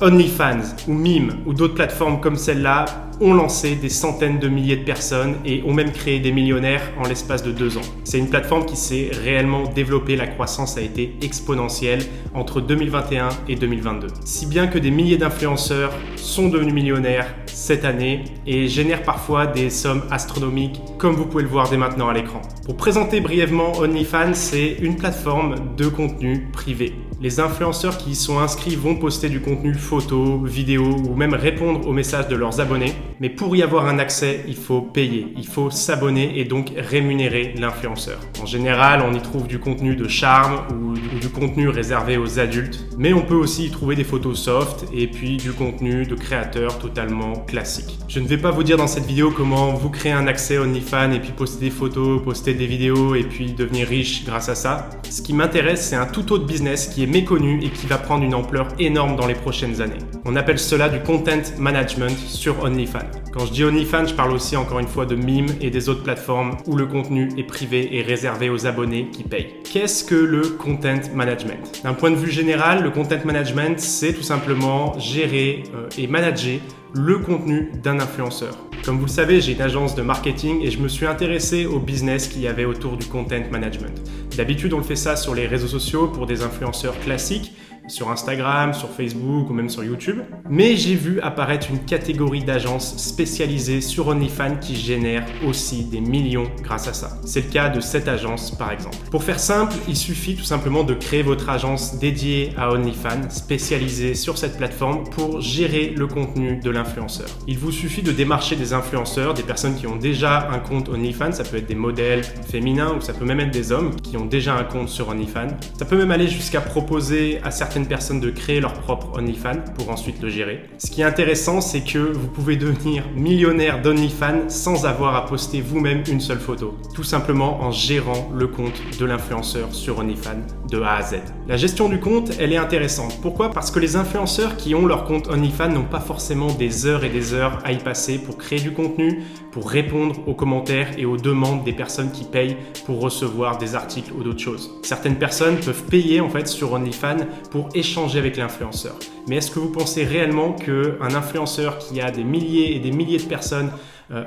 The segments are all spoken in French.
OnlyFans ou Mime ou d'autres plateformes comme celle-là ont lancé des centaines de milliers de personnes et ont même créé des millionnaires en l'espace de 2 ans. C'est une plateforme qui s'est réellement développée, la croissance a été exponentielle entre 2021 et 2022. Si bien que des milliers d'influenceurs sont devenus millionnaires cette année et génèrent parfois des sommes astronomiques comme vous pouvez le voir dès maintenant à l'écran. Pour présenter brièvement OnlyFans, c'est une plateforme de contenu privé. Les influenceurs qui y sont inscrits vont poster du contenu photo, vidéo ou même répondre aux messages de leurs abonnés. Mais pour y avoir un accès, il faut payer, il faut s'abonner et donc rémunérer l'influenceur. En général, on y trouve du contenu de charme ou du contenu réservé aux adultes, mais on peut aussi y trouver des photos soft et puis du contenu de créateurs totalement classique. Je ne vais pas vous dire dans cette vidéo comment vous créer un accès OnlyFans et puis poster des photos, poster des vidéos et puis devenir riche grâce à ça. Ce qui m'intéresse, c'est un tout autre business qui est méconnu et qui va prendre une ampleur énorme dans les prochaines années. On appelle cela du content management sur OnlyFans. Quand je dis OnlyFans, je parle aussi encore une fois de Mime et des autres plateformes où le contenu est privé et réservé aux abonnés qui payent. Qu'est-ce que le content management? D'un point de vue général, le content management, c'est tout simplement gérer et manager le contenu d'un influenceur. Comme vous le savez, j'ai une agence de marketing et je me suis intéressé au business qu'il y avait autour du content management. D'habitude, on le fait ça sur les réseaux sociaux pour des influenceurs classiques, sur Instagram, sur Facebook ou même sur YouTube. Mais j'ai vu apparaître une catégorie d'agences spécialisées sur OnlyFans qui génèrent aussi des millions grâce à ça. C'est le cas de cette agence par exemple. Pour faire simple, il suffit tout simplement de créer votre agence dédiée à OnlyFans, spécialisée sur cette plateforme pour gérer le contenu de l'influenceur. Il vous suffit de démarcher des influenceurs, des personnes qui ont déjà un compte OnlyFans, ça peut être des modèles féminins ou ça peut même être des hommes qui ont déjà un compte sur OnlyFans. Ça peut même aller jusqu'à proposer à certaines personnes de créer leur propre OnlyFans pour ensuite le gérer. Ce qui est intéressant, c'est que vous pouvez devenir millionnaire d'OnlyFans sans avoir à poster vous-même une seule photo. Tout simplement en gérant le compte de l'influenceur sur OnlyFans de A à Z. La gestion du compte, elle est intéressante. Pourquoi? Parce que les influenceurs qui ont leur compte OnlyFans n'ont pas forcément des heures et des heures à y passer pour créer du contenu, pour répondre aux commentaires et aux demandes des personnes qui payent pour recevoir des articles ou d'autres choses. Certaines personnes peuvent payer en fait sur OnlyFans pour échanger avec l'influenceur. Mais est-ce que vous pensez réellement qu'un influenceur qui a des milliers et des milliers de personnes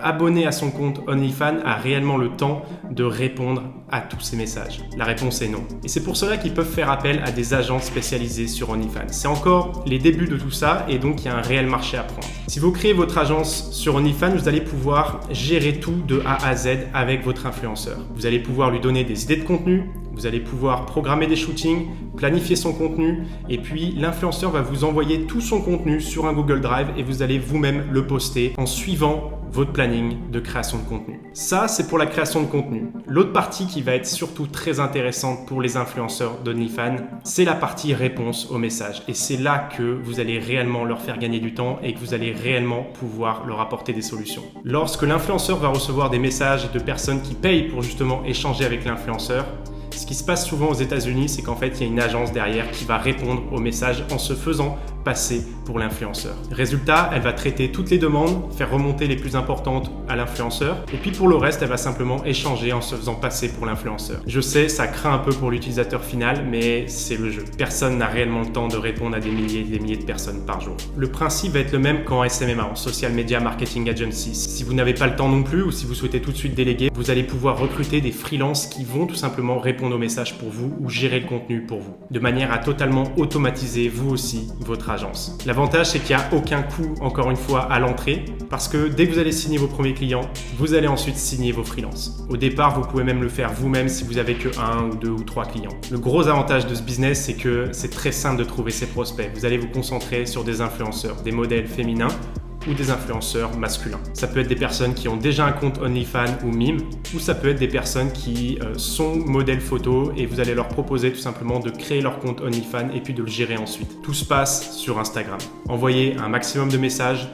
abonnés à son compte OnlyFans a réellement le temps de répondre à tous ces messages? La réponse est non. Et c'est pour cela qu'ils peuvent faire appel à des agences spécialisées sur OnlyFans. C'est encore les débuts de tout ça et donc il y a un réel marché à prendre. Si vous créez votre agence sur OnlyFans, vous allez pouvoir gérer tout de A à Z avec votre influenceur. Vous allez pouvoir lui donner des idées de contenu, vous allez pouvoir programmer des shootings, planifier son contenu et puis l'influenceur va vous envoyer tout son contenu sur un Google Drive et vous allez vous-même le poster en suivant votre planning de création de contenu. Ça, c'est pour la création de contenu. L'autre partie qui va être surtout très intéressante pour les influenceurs d'OnlyFans, c'est la partie réponse aux messages. Et c'est là que vous allez réellement leur faire gagner du temps et que vous allez réellement pouvoir leur apporter des solutions. Lorsque l'influenceur va recevoir des messages de personnes qui payent pour justement échanger avec l'influenceur, ce qui se passe souvent aux États-Unis, c'est qu'en fait, il y a une agence derrière qui va répondre aux messages en se faisant passer pour l'influenceur. Résultat, elle va traiter toutes les demandes, faire remonter les plus importantes à l'influenceur et puis pour le reste, elle va simplement échanger en se faisant passer pour l'influenceur. Je sais, ça craint un peu pour l'utilisateur final, mais c'est le jeu. Personne n'a réellement le temps de répondre à des milliers et des milliers de personnes par jour. Le principe va être le même qu'en SMMA, en Social Media Marketing Agency. Si vous n'avez pas le temps non plus ou si vous souhaitez tout de suite déléguer, vous allez pouvoir recruter des freelances qui vont tout simplement répondre aux messages pour vous ou gérer le contenu pour vous, de manière à totalement automatiser vous aussi votre agence. L'avantage, c'est qu'il n'y a aucun coût, encore une fois, à l'entrée, parce que dès que vous allez signer vos premiers clients, vous allez ensuite signer vos freelances. Au départ, vous pouvez même le faire vous-même si vous avez que 1 ou 2 ou 3 clients. Le gros avantage de ce business, c'est que c'est très simple de trouver ses prospects. Vous allez vous concentrer sur des influenceurs, des modèles féminins ou des influenceurs masculins. Ça peut être des personnes qui ont déjà un compte OnlyFans ou Mime, ou ça peut être des personnes qui sont modèles photo et vous allez leur proposer tout simplement de créer leur compte OnlyFans et puis de le gérer ensuite. Tout se passe sur Instagram. Envoyez un maximum de messages,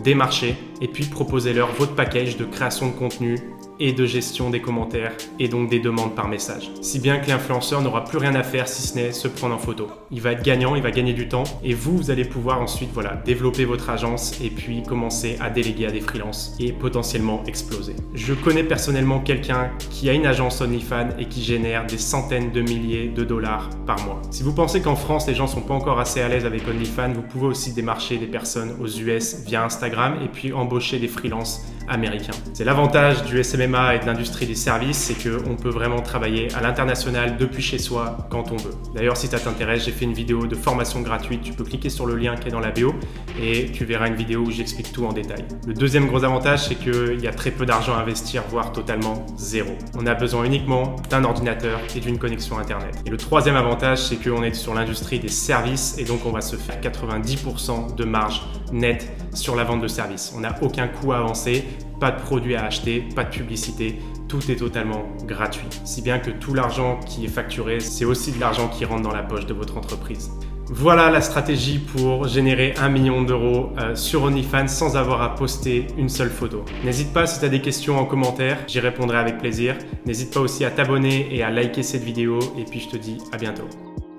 démarchez et puis proposez-leur votre package de création de contenu et de gestion des commentaires et donc des demandes par message. Si bien que l'influenceur n'aura plus rien à faire si ce n'est se prendre en photo. Il va être gagnant, il va gagner du temps et vous allez pouvoir ensuite développer votre agence et puis commencer à déléguer à des freelances et potentiellement exploser. Je connais personnellement quelqu'un qui a une agence OnlyFans et qui génère des centaines de milliers de dollars par mois. Si vous pensez qu'en France les gens sont pas encore assez à l'aise avec OnlyFans, vous pouvez aussi démarcher des personnes aux US via Instagram et puis embaucher des freelances américains. C'est l'avantage du SMMA et de l'industrie des services, c'est qu'on peut vraiment travailler à l'international depuis chez soi quand on veut. D'ailleurs, si ça t'intéresse, j'ai fait une vidéo de formation gratuite, tu peux cliquer sur le lien qui est dans la bio et tu verras une vidéo où j'explique tout en détail. Le deuxième gros avantage, c'est qu'il y a très peu d'argent à investir, voire totalement zéro. On a besoin uniquement d'un ordinateur et d'une connexion Internet. Et le troisième avantage, c'est qu'on est sur l'industrie des services et donc on va se faire 90% de marge nette sur la vente de services. On n'a aucun coût à avancer, pas de produits à acheter, pas de publicité, tout est totalement gratuit. Si bien que tout l'argent qui est facturé, c'est aussi de l'argent qui rentre dans la poche de votre entreprise. Voilà la stratégie pour générer 1 million d'euros sur OnlyFans sans avoir à poster une seule photo. N'hésite pas si tu as des questions en commentaire, j'y répondrai avec plaisir. N'hésite pas aussi à t'abonner et à liker cette vidéo et puis je te dis à bientôt.